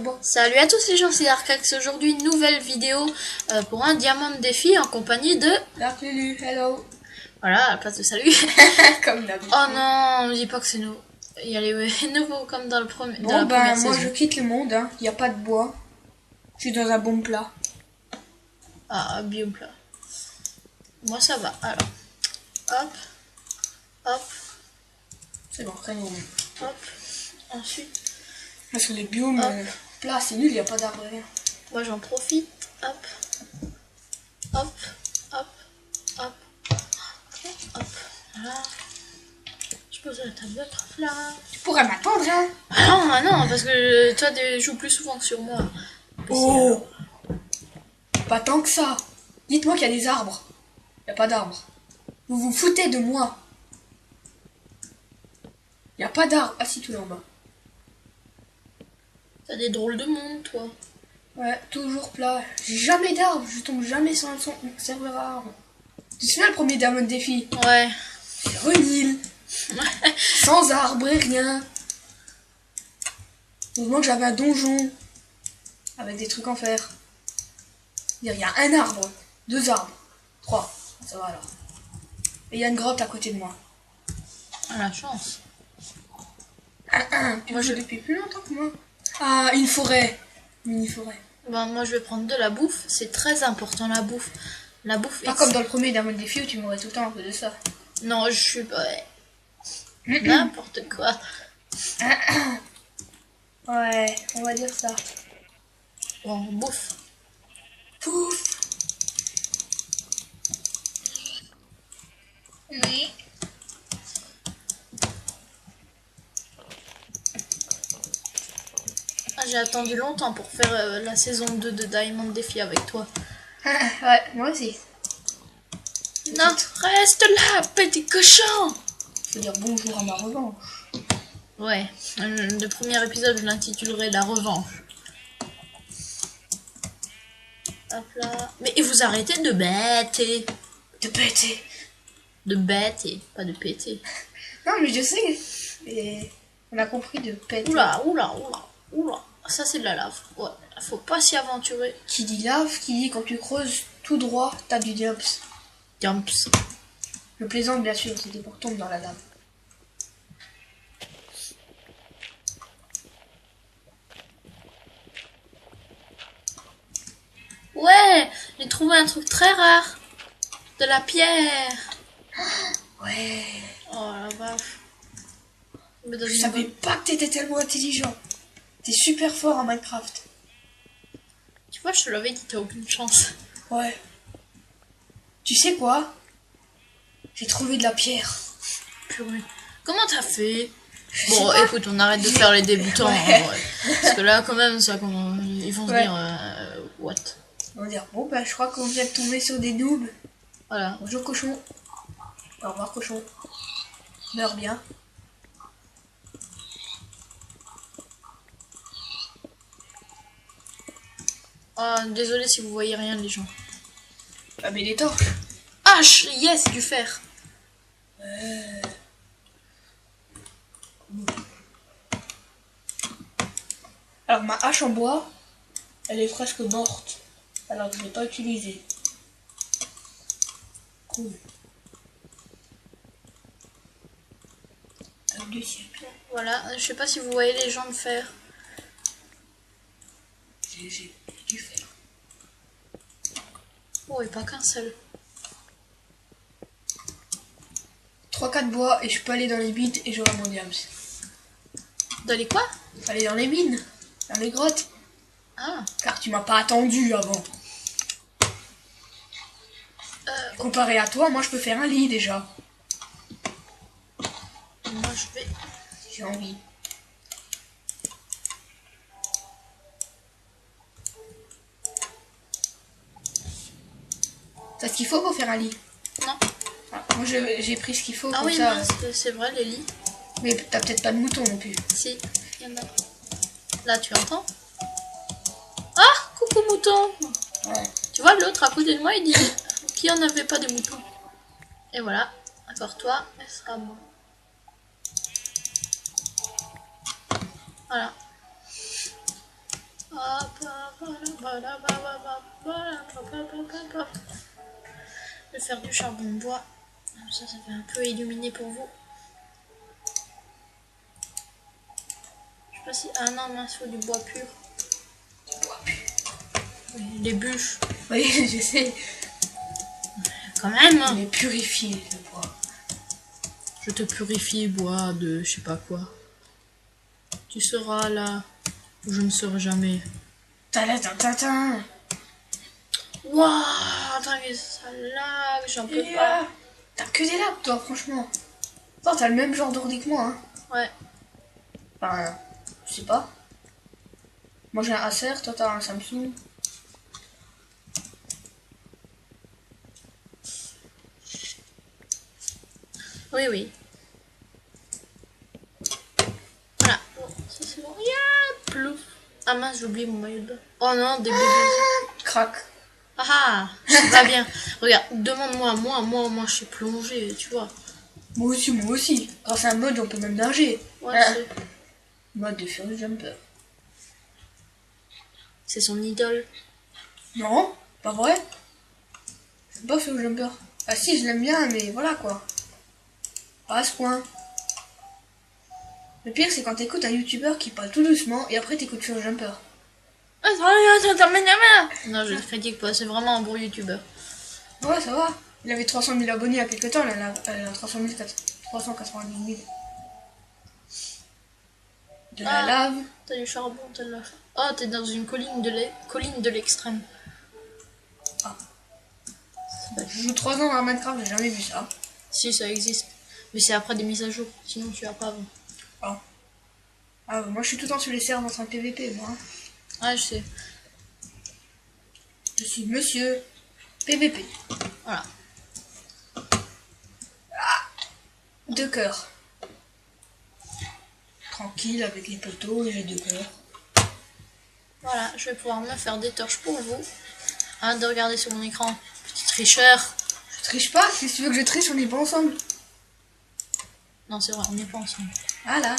Bon. Salut à tous les gens, c'est Arcax. Aujourd'hui, nouvelle vidéo pour un diamant de défi en compagnie de... Dark Lulu, hello. Voilà, à la place de salut. Comme d'habitude. Oh non, ne dis pas que c'est nouveau. Il y a les nouveaux comme dans, dans la Bon, première moi saison. je quitte le monde, hein. Il n'y a pas de bois. Je suis dans un bon plat. Ah, biome plat. Moi ça va, alors. Hop, hop, C'est bon, rien. hop. Ensuite, Parce que les biomes plats, c'est nul, il n'y a pas d'arbre rien. moi j'en profite. Hop, hop, hop, hop, hop. Voilà. Je pose la tablette là. Tu pourrais m'attendre, hein. Ah non, parce que toi tu joues plus souvent que sur moi. Oh, pas tant que ça. Dites-moi qu'il y a des arbres. Il n'y a pas d'arbres. Vous vous foutez de moi. Il n'y a pas d'arbres. Ah si, tout est en bas. T'as des drôles de monde, toi. Ouais, toujours plat. J'ai jamais d'arbres. Je tombe jamais sur un serveur à arbres. Tu te souviens le premier Diamond Défi? Ouais. Sur une île. Sans arbres et rien. Heureusement que j'avais un donjon. Avec des trucs en fer. Il y a un arbre. 2 arbres. 3. Ça va alors. Et il y a une grotte à côté de moi. Ah, la chance. Tu joues depuis plus longtemps que moi. Ah, une forêt. Mini forêt. Ben, moi, je vais prendre de la bouffe. C'est très important, la bouffe. La bouffe Pas comme dans le premier Diamond Défi où tu mourrais tout le temps à cause de ça. Non, je suis pas... N'importe quoi. Ouais, on va dire ça. Bon, bouffe. Pouf. Oui. Ah, j'ai attendu longtemps pour faire la saison 2 de Diamond Défi avec toi. Ouais, moi aussi. Non, reste là, petit cochon. Je veux dire bonjour à ma revanche. Ouais, le premier épisode, je l'intitulerai La Revanche. Hop là. Mais vous arrêtez de bêter. De péter. De bêter, pas de péter. Non, mais je sais. Et on a compris de péter. Oula, oula, oula, oula. Ça, c'est de la lave. Ouais, faut pas s'y aventurer. Qui dit lave, qui dit quand tu creuses tout droit, t'as du diamps. Jumps. Je plaisante bien sûr, c'était pour tomber dans la lave. Ouais, j'ai trouvé un truc très rare. De la pierre. Ouais. Oh la vache. Mais dans Je une savais bonne- pas que t'étais tellement intelligent. T'es super fort en Minecraft. Tu vois, je te l'avais dit, t'as aucune chance. Ouais. Tu sais quoi? J'ai trouvé de la pierre. Purée. Comment t'as fait? Je Bon, sais pas. écoute, on arrête de faire les débutants. Ouais. Hein, ouais. Parce que là, quand même, ça, ils vont se Ouais. dire, what? On va dire, bon bah je crois qu'on vient de tomber sur des noobs. Voilà. Bonjour cochon. Au revoir cochon. Meurs bien. Oh, désolé si vous voyez rien, les gens. Ah mais des torches. H, yes, du fer. Alors ma hache en bois, elle est presque morte. Alors que je l'ai pas utilisée. Cool. Avec du siècle. Voilà, je sais pas si vous voyez les gens de fer. J'ai du fer. Oh, et pas qu'un seul. 3-4 bois et je peux aller dans les mines et j'aurai mon diams. Dans les quoi? Aller dans les mines, dans les grottes. Ah, Car tu m'as pas attendu avant. Comparé à toi, moi je peux faire un lit déjà. moi je vais... Si j'ai envie. T'as ce qu'il faut pour faire un lit? Non. Ah, moi j'ai pris ce qu'il faut Ah comme oui, ça. mince, c'est vrai, les lits. Mais t'as peut-être pas de mouton non plus. Si, il y en a. Là, tu entends? Ah, coucou mouton. Ouais. Tu vois, l'autre à côté de moi, il dit qui en avait pas des moutons. Et voilà, accorde-toi, elle sera bon. Voilà. Je vais faire du charbon de bois. Comme ça fait un peu illuminé pour vous. Je sais pas si... Ah non, mince, il faut du bois pur. Bois pur. Oui, les bûches. Oui, je sais. Quand même. Il est purifié, le bois. Je te purifie, bois de je sais pas quoi. Tu seras là où je ne serai jamais. Tadadadadin. Waouh, attends, mais ça lag, j'en peux pas. T'as que des lags, toi, franchement. Toi, t'as le même genre d'ordi que moi, hein. Ouais. Enfin, je sais pas. Moi, j'ai un Acer, toi, t'as un Samsung. Oui, oui. Voilà. Bon, ça c'est bon. Yeah, plouf. Ah mince, j'ai oublié mon maillot de bain. Oh non, des bébés. Crac. Ah ah, c'est pas bien. Regarde, demande-moi, moi, je sais plonger, tu vois. Moi aussi. Grâce à un mode, on peut même nager. Ouais, c'est- Mode de Furious Jumper. c'est son idole. Non, pas vrai. C'est pas Furious Jumper. Ah si, je l'aime bien, mais voilà quoi. Pas à ce point. Le pire, c'est quand t'écoutes un youtubeur qui parle tout doucement et après t'écoutes Furious Jumper. Non, je le critique pas, c'est vraiment un bon youtubeur. Ouais, ça va. Il avait 300 000 abonnés il y a quelques temps, là, elle a 390 000. De la Ah. lave. T'as du charbon, t'as de la... Oh, t'es dans une colline de l'extrême. Ah. Je joue 3 ans à Minecraft, j'ai jamais vu ça. Si, ça existe. Mais c'est après des mises à jour, sinon tu as pas avant. Ah. Ah, moi je suis tout le temps sur les serveurs en train de PVP, moi. Ouais, je sais. Je suis monsieur PVP. Voilà. 2 cœurs. Tranquille avec les poteaux et les 2 cœurs. Voilà, je vais pouvoir me faire des torches pour vous. Arrête de regarder sur mon écran. Petit tricheur. Je triche pas, si tu veux que je triche, on n'est pas ensemble. Non, c'est vrai, on n'est pas ensemble. Voilà.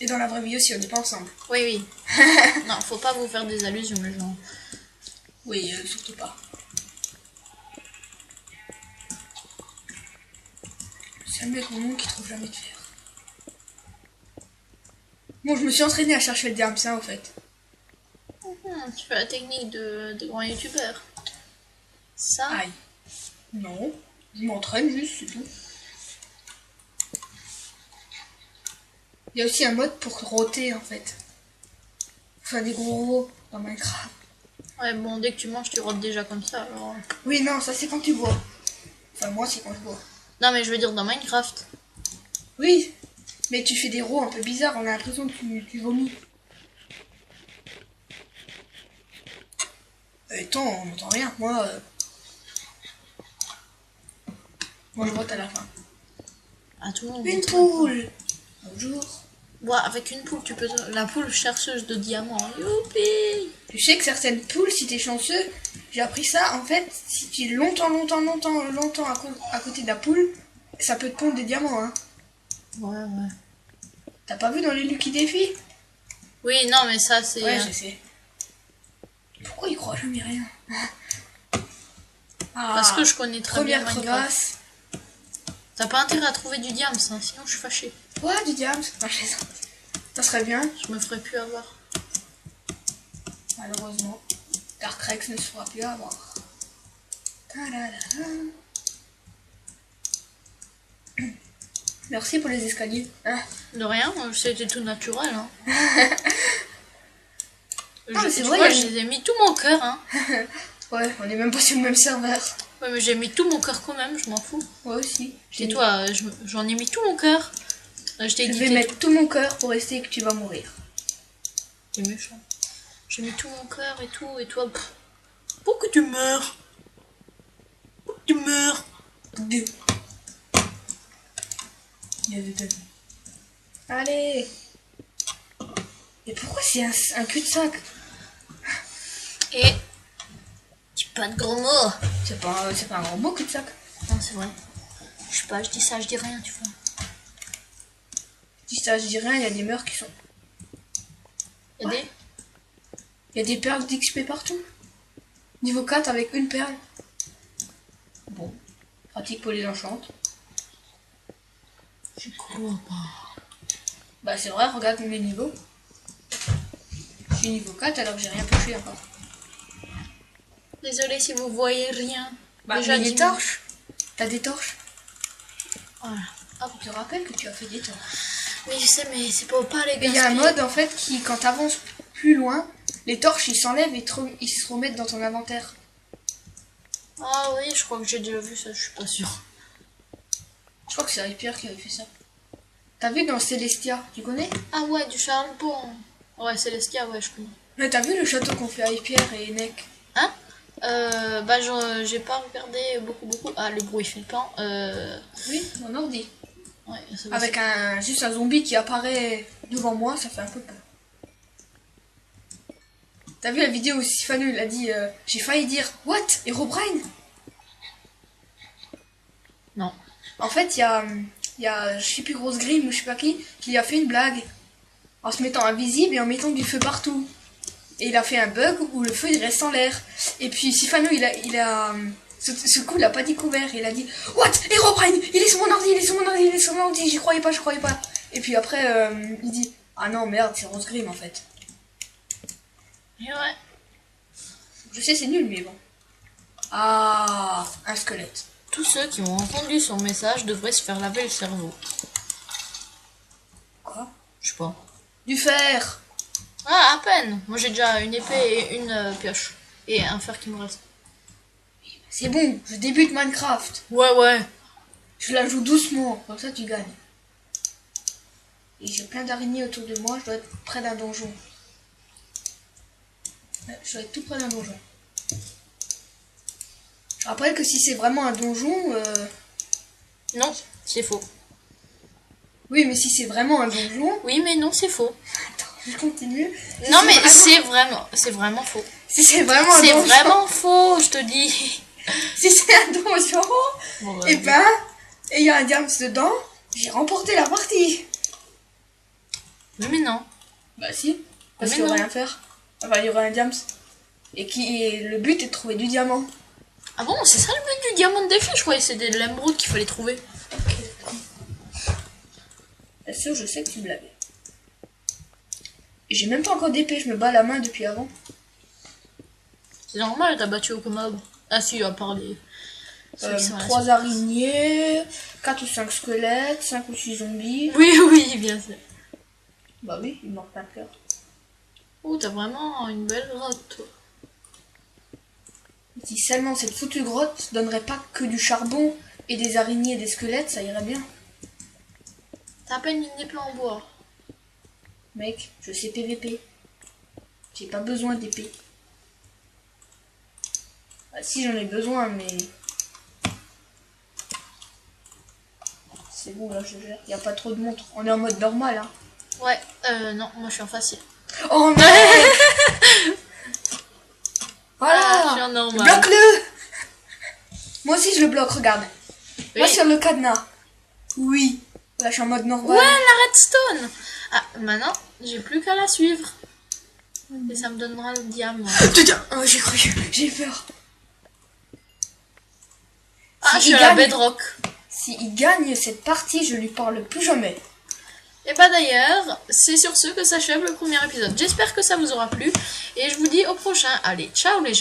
Et dans la vraie vie aussi, on n'est pas ensemble. Oui, oui. Non, faut pas vous faire des allusions, les gens. Oui, surtout pas. C'est un mec au monde qui trouve jamais de fer. Bon, je me suis entraîné à chercher le diamant, ça, en fait. Tu fais la technique de grands youtubeurs. Ça. Aïe. Non, je m'entraîne juste, c'est tout. Il y a aussi un mode pour roter, en fait. Enfin, des gros robots dans Minecraft. Ouais, bon, dès que tu manges, tu rotes déjà comme ça, alors... Oui, non, ça c'est quand tu bois. Enfin, moi, c'est quand je bois. Non, mais je veux dire dans Minecraft. Oui, mais tu fais des rots un peu bizarres, on a l'impression que tu vomis. Attends, on n'entend rien. Moi, moi, je vote à la fin. Ah, tout le monde. Une poule. Bonjour. Ouais, avec une poule, tu peux... La poule chercheuse de diamants. Youpi. Tu sais que certaines poules, si t'es chanceux, j'ai appris ça, en fait, si tu es longtemps à côté de la poule, ça peut te pondre des diamants, hein. Ouais, ouais. T'as pas vu dans les Lucky Défis? Oui, non, mais ça, c'est... Ouais, je sais. Pourquoi il croit jamais rien? Parce que je connais très bien première Minecraft. crevasse. T'as pas intérêt à trouver du diamant, hein, sinon je suis fâchée. Ouais, du diamant. Ça serait bien. Je me ferais plus avoir. Malheureusement, Dark Rex ne se fera plus avoir. Ta-da-da-da. Merci pour les escaliers. Ah. De rien, c'était tout naturel. Hein. mais c'est tu vrai, vois, il y a j'ai mis tout mon cœur. Hein. Ouais, on est même pas sur le même serveur. Ouais, mais j'ai mis tout mon cœur quand même, je m'en fous. Moi aussi. Et toi, j'en ai mis tout mon cœur. Je t'ai Je dit. vais mettre tout mon cœur pour rester et que tu vas mourir. T'es méchant. J'ai mis tout mon cœur et tout, et toi. Pff, pour que tu meurs. Pour que tu meurs. Il y a des deux. Allez. Et pourquoi c'est un cul-de-sac? Et. Dis pas de gros mots. C'est pas un gros mot cul-de-sac. Non, c'est vrai. Je sais pas, je dis ça, je dis rien, tu vois. Si ça je dis rien, il y a des meurs qui sont... Il y a des... Il y a des perles d'XP partout. Niveau 4 avec une perle. Bon, pratique pour les enchantes. Je crois pas. Bah c'est vrai, regarde mes niveaux. Je suis niveau 4 alors que j'ai rien touché encore. Désolée si vous voyez rien. Bah Déjà j'ai des 10 torches. T'as des torches? Voilà. Ah, je te rappelle que tu as fait des torches. Oui, je sais, mais c'est pour pas les Et il y a un mode en fait qui, quand t'avances plus loin, les torches ils s'enlèvent et ils se remettent dans ton inventaire. Ah oui, je crois que j'ai déjà vu ça, je suis pas sûre. Je crois que c'est Hyper qui avait fait ça. T'as vu dans Celestia, tu connais? Ah ouais, du charbon. Ouais, Celestia, ouais, je connais. Mais t'as vu le château qu'on fait à Hyper et Nek? Hein bah j'ai pas regardé beaucoup. Ah, le bruit flippant. Oui, mon ordi. Ouais, ça va. Avec juste un zombie qui apparaît devant moi, ça fait un peu peur. T'as vu la vidéo où Sifanu il a dit j'ai failli dire What? Herobrine? Non. En fait, il y a je sais plus Grosse Grim ou je sais pas qui lui a fait une blague en se mettant invisible et en mettant du feu partout. Et il a fait un bug où le feu il reste en l'air. Et puis Sifanu ce coup il a pas découvert. Il a dit What? Herobrine? Il est sur mon ordi, il est sur mon ordi, il est sur mon ordi, j'y croyais pas. Et puis après il dit ah non merde c'est Rose Grim en fait. Et ouais. Je sais c'est nul mais bon. Ah un squelette. Tous ceux qui ont entendu son message devraient se faire laver le cerveau. Quoi? Je sais pas. Du fer. Ah, à peine. Moi j'ai déjà une épée et une pioche. Et un fer qui me reste. C'est bon, je débute Minecraft. Ouais. Je la joue doucement, comme ça tu gagnes. Et j'ai plein d'araignées autour de moi, je dois être près d'un donjon. Ouais, je dois être tout près d'un donjon. Je rappelle que si c'est vraiment un donjon... Non, c'est faux. Oui, mais si c'est vraiment un donjon... Oui, mais non, c'est faux. Attends, je continue. Si Non, mais vraiment- c'est vraiment faux. Si c'est vraiment un C'est donjon... vraiment faux, je te dis. Si c'est un donjon, Bon, bah, et il y a un diams dedans, j'ai remporté la partie. oui, mais non. Bah si, parce Mais qu'il y aurait non. un fer. Enfin, il y aurait un diams. Et le but est de trouver du diamant. Ah bon, c'est ça le but du diamant de défi? Je croyais que c'était de l'émeraude qu'il fallait trouver. Bien sûr, je sais que tu me l'avais. Et j'ai même pas encore d'épée, je me bats la main depuis avant. C'est normal, t'as battu au mob. Ah si, à part les... ceux qui sont à la 3 araignées, 4 ou 5 squelettes, 5 ou 6 zombies. Oui, bien sûr. Bah oui, il manque plein de cœur. Oh, t'as vraiment une belle grotte, toi. Si seulement cette foutue grotte donnerait pas que du charbon et des araignées et des squelettes, ça irait bien. T'as à peine une épée en bois. Mec, je sais PVP. J'ai pas besoin d'épée. Bah si j'en ai besoin, mais... C'est bon, là je gère. Y a pas trop de montres. On est en mode normal, hein. Ouais, non, moi je suis en facile. Oh mec. Ah, je suis Voilà. en normal. Bloque-le. Moi aussi je le bloque, regarde. Oui. Moi sur le cadenas. Oui. Là je suis en mode normal. Ouais, la redstone. Ah, maintenant, j'ai plus qu'à la suivre. Et ça me donnera le diamant. Putain, oh, j'ai cru. J'ai peur. Ah, Si je suis il à la gagne- bedrock. S'il gagne cette partie, je lui parle plus jamais. Et bah d'ailleurs, c'est sur ce que s'achève le premier épisode. J'espère que ça vous aura plu. Et je vous dis au prochain. Allez, ciao les gens.